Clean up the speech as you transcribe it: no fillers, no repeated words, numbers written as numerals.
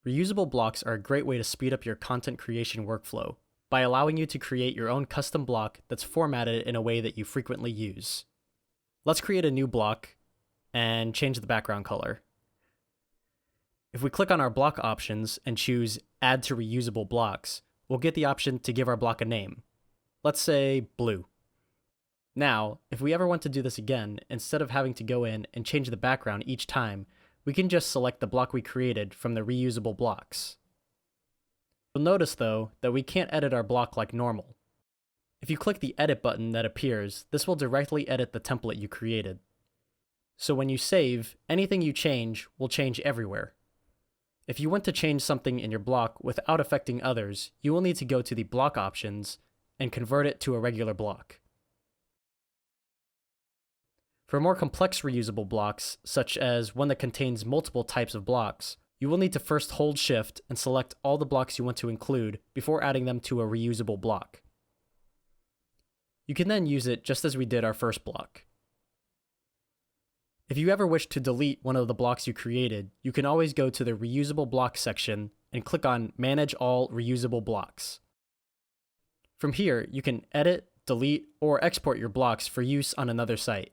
Reusable blocks are a great way to speed up your content creation workflow by allowing you to create your own custom block that's formatted in a way that you frequently use. Let's create a new block and change the background color. If we click on our block options and choose Add to Reusable Blocks, we'll get the option to give our block a name. Let's say Blue. Now, if we ever want to do this again, instead of having to go in and change the background each time, we can just select the block we created from the reusable blocks. You'll notice though that we can't edit our block like normal. If you click the edit button that appears, this will directly edit the template you created. So when you save, anything you change will change everywhere. If you want to change something in your block without affecting others, you will need to go to the block options and convert it to a regular block. For more complex reusable blocks, such as one that contains multiple types of blocks, you will need to first hold Shift and select all the blocks you want to include before adding them to a reusable block. You can then use it just as we did our first block. If you ever wish to delete one of the blocks you created, you can always go to the Reusable Blocks section and click on Manage All Reusable Blocks. From here, you can edit, delete, or export your blocks for use on another site.